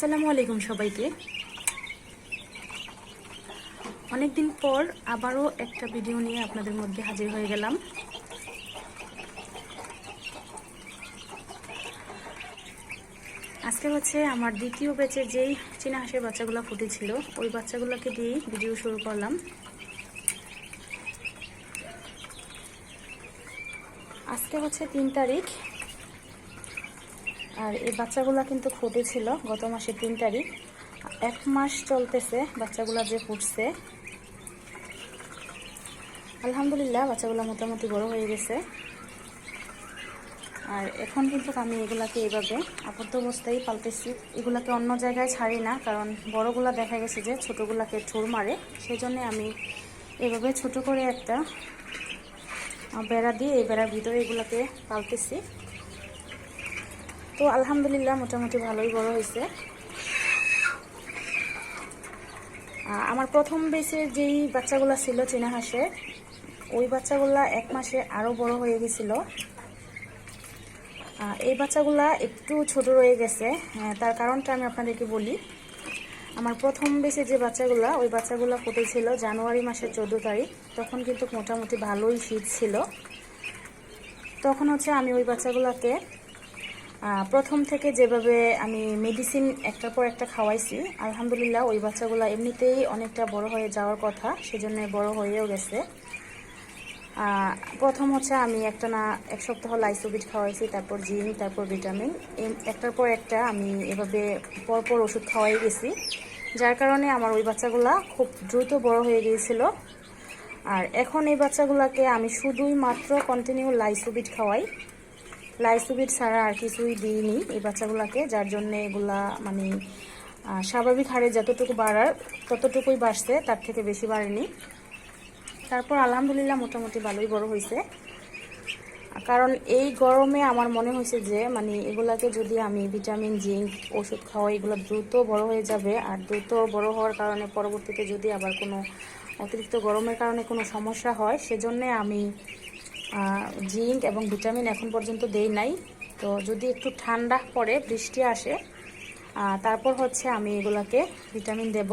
আসসালামু আলাইকুম সবাইকে। অনেক দিন পর আবারও একটা ভিডিও নিয়ে আপনাদের মধ্যে হাজির হয়ে গেলাম। আজকে হচ্ছে আমার দ্বিতীয় ব্যাচের যেই চীনা হাঁসের বাচ্চাগুলো ফুটেছিল ওই বাচ্চাগুলোকে দিয়েই ভিডিও শুরু করলাম। আজকে হচ্ছে 3 তারিখ আর এই বাচ্চাগুলো কিন্তু ফুটেছিল গত মাসের 3 তারিখ। 1 মাস চলতেছে বাচ্চাগুলো যে ফুটছে। আলহামদুলিল্লাহ বাচ্চাগুলো মোটামুটি বড় হয়ে গেছে। আর এখন কিন্তু আমি এগুলাকে এইভাবে আবদ্ধ অবস্থায় পালতেছি। এগুলাকে অন্য জায়গায় ছাড়ি না, কারণ বড়গুলা দেখা গেছে যে ছোটোগুলাকে ঠোর মারে। সেই জন্যে আমি এভাবে ছোট করে একটা বেড়া দিয়ে এই বেড়ার ভিতরে এগুলাকে পালতেছি। তো আলহামদুলিল্লাহ মোটামুটি ভালোই বড় হয়েছে। আমার প্রথম বেচের যেই বাচ্চাগুলো ছিল চীনা হাঁসের, ওই বাচ্চাগুলা 1 মাসে আরও বড় হয়ে গেছিলো। এই বাচ্চাগুলা একটু ছোট রয়ে গেছে, তার কারণটা আমি আপনাদেরকে বলি। আমার প্রথম বেচে যে বাচ্চাগুলা, ওই বাচ্চাগুলা ফুটেছিল জানুয়ারি মাসের 14 তারিখ। তখন কিন্তু মোটামুটি ভালোই শীত ছিল। তখন হচ্ছে আমি ওই বাচ্চাগুলাকে প্রথম থেকে যেভাবে আমি মেডিসিন একটার পর একটা খাওয়াইছি, আলহামদুলিল্লাহ ওই বাচ্চাগুলা এমনিতেই অনেকটা বড় হয়ে যাওয়ার কথা, সেজন্য বড় হয়েও গেছে। প্রথম হচ্ছে আমি একটা 1 সপ্তাহ লাইসোবিট খাওয়াইছি, তারপর জিঙ্ক, তারপর ভিটামিন, একটার পর একটা আমি এভাবে পরপর ওষুধ খাওয়াই গেছি। যার কারণে আমার ওই বাচ্চাগুলা খুব দ্রুত বড় হয়ে গিয়েছিল। আর এখন এই বাচ্চাগুলাকে আমি শুধুই মাত্র কন্টিনিউ লাইসোবিট খাওয়াই। লাইসোবিট ছাড়া আর কিছুই দিইনি এই বাচ্চাগুলাকে, যার জন্য এগুলা মানে স্বাভাবিক হারে যতটুকু বাড়ার ততটুকুই বাড়ছে, তার থেকে বেশি বাড়েনি। তারপর আলহামদুলিল্লাহ মোটামুটি ভালোই বড় হয়েছে। কারণ এই গরমে আমার মনে হয়েছে যে মানে এগুলাকে যদি আমি ভিটামিন, জিঙ্ক, ওষুধ খাওয়াই, এগুলো দ্রুত বড় হয়ে যাবে। আর দ্রুত বড় হওয়ার কারণে পরবর্তীতে যদি আবার কোনো অতিরিক্ত গরমের কারণে কোনো সমস্যা হয়, সেজন্যে আমি জিঙ্ক এবং ভিটামিন এখন পর্যন্ত দেই নাই। তো যদি একটু ঠান্ডা পড়ে, বৃষ্টি আসে, তারপর হচ্ছে আমি এগুলাকে ভিটামিন দেব।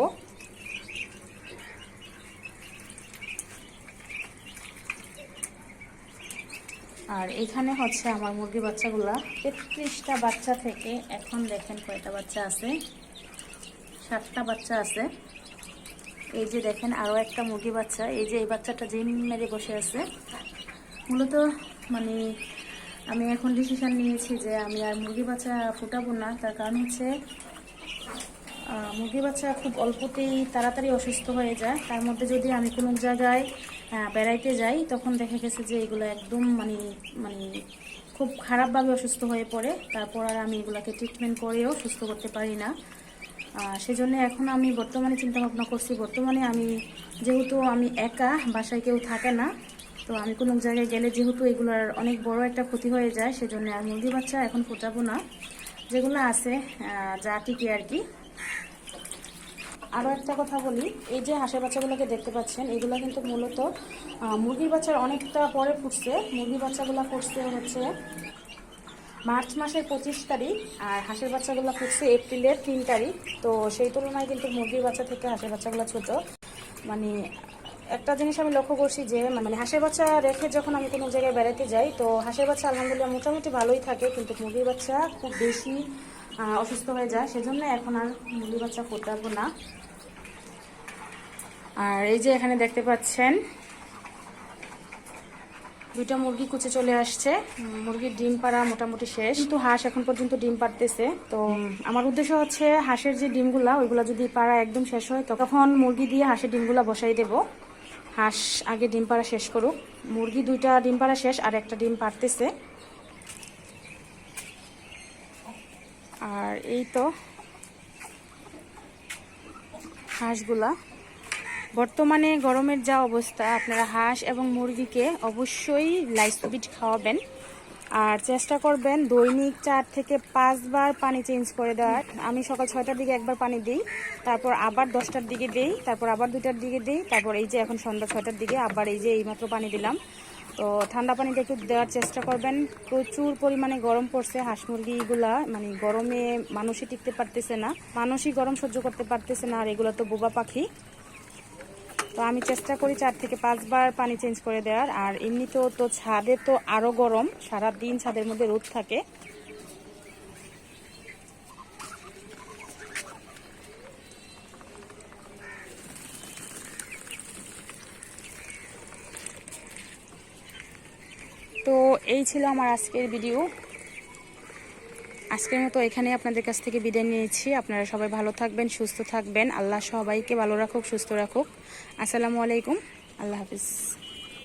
আর এইখানে হচ্ছে আমার মুরগি বাচ্চাগুলা 33টা বাচ্চা থেকে এখন দেখেন কয়টা বাচ্চা আছে, 7টা বাচ্চা আছে। এই যে দেখেন আরও একটা মুরগি বাচ্চা, এই যে এই বাচ্চাটা জিম মেরে বসে আছে। মূলত মানে আমি এখন ডিসিশন নিয়েছি যে আমি আর মুরগি বাচ্চা ফুটাবো না। তার কারণ হচ্ছে মুরগি বাচ্চা খুব অল্পতেই তাড়াতাড়ি অসুস্থ হয়ে যায়। তার মধ্যে যদি আমি কোনো জায়গায় বেড়াইতে যাই, তখন দেখা গেছে যে এগুলো একদম মানে খুব খারাপভাবে অসুস্থ হয়ে পড়ে। তারপর আর আমি এগুলোকে ট্রিটমেন্ট করেও সুস্থ করতে পারি না। সেজন্য এখন আমি বর্তমানে চিন্তা ভাবনা করছি, বর্তমানে আমি যেহেতু আমি একা, বাসায় কেউ থাকে না, তো আমি কোনো জায়গায় গেলে যেহেতু এগুলোর অনেক বড় একটা ক্ষতি হয়ে যায়, সেজন্য আর মুরগি বাচ্চা এখন ফোটাবো না। যেগুলো আছে যা টিকে আর কি। আরও একটা কথা বলি, এই যে হাঁসের বাচ্চাগুলোকে দেখতে পাচ্ছেন, এগুলো কিন্তু মূলত মুরগির বাচ্চার অনেকটা পরে ফুটছে। মুরগির বাচ্চাগুলো ফুটছে হচ্ছে মার্চ মাসের 25 তারিখ, আর হাঁসের বাচ্চাগুলো ফুটছে এপ্রিলের 3 তারিখ। তো সেই তুলনায় কিন্তু মুরগির বাচ্চা থেকে হাঁসের বাচ্চাগুলো ছোট। মানে একটা জিনিস আমি লক্ষ্য করছি যে মানে হাঁসের বাচ্চা রেখে যখন আমি কোনো জায়গায় বেড়াতে যাই, তো হাঁসের বাচ্চা আলহামদুলিল্লাহ মোটামুটি ভালোই থাকে, কিন্তু মুরগির বাচ্চা খুব বেশি অসুস্থ হয়ে যায়। সেজন্য এখন আর মুরগির বাচ্চা ফোটাবো না। আর এই যে এখানে দেখতে পাচ্ছেন 2টা মুরগি কুচে চলে আসছে। মুরগির ডিম পাড়া মোটামুটি শেষ, কিন্তু হাঁস এখন পর্যন্ত ডিম পাড়তেছে। তো আমার উদ্দেশ্য হচ্ছে হাঁসের যে ডিমগুলা, ওইগুলা যদি পাড়া একদম শেষ হয়, তখন মুরগি দিয়ে হাঁসের ডিমগুলা বসাই দেব। হাঁস আগে ডিম পাড়া শেষ করুক। মুরগি 2টা ডিম পাড়া শেষ, আর একটা ডিম পাড়তেছে। আর এই তো হাঁসগুলা। বর্তমানে গরমের যা অবস্থা, আপনারা হাঁস এবং মুরগিকে অবশ্যই লাইসোবিট খাওয়াবেন। আর চেষ্টা করবেন দৈনিক 4 থেকে 5 বার পানি চেঞ্জ করে দেওয়ার। আমি সকাল 6টার দিকে একবার পানি দিই, তারপর আবার 10টার দিকে দিই, তারপর আবার 2টার দিকে দিই, তারপর এই যে এখন সন্ধ্যা 6টার দিকে আবার এই যে এইমাত্র পানি দিলাম। তো ঠান্ডা পানিটা একটু দেওয়ার চেষ্টা করবেন। প্রচুর পরিমাণে গরম পড়ছে, হাঁস মুরগিগুলা মানে গরমে মানুষই টিকতে পারতেছে না, মানুষই গরম সহ্য করতে পারতেছে না, আর এগুলো তো বোবা পাখি। তো আমি চেষ্টা করি 4 থেকে 5 বার পানি চেঞ্জ করে দেওয়ার। আর এমনিতেও তো ছাদে তো আরও গরম, সারাদিন ছাদের মধ্যে রোদ থাকে। তো এই ছিল আমার আজকের ভিডিও। আজকের মতো এখানে আপনাদের কাছ থেকে বিদায় নিয়েছি। আপনারা সবাই ভালো থাকবেন, সুস্থ থাকবেন। আল্লাহ সবাইকে ভালো রাখুক, সুস্থ রাখুক। আসসালামু আলাইকুম, আল্লাহ হাফিজ।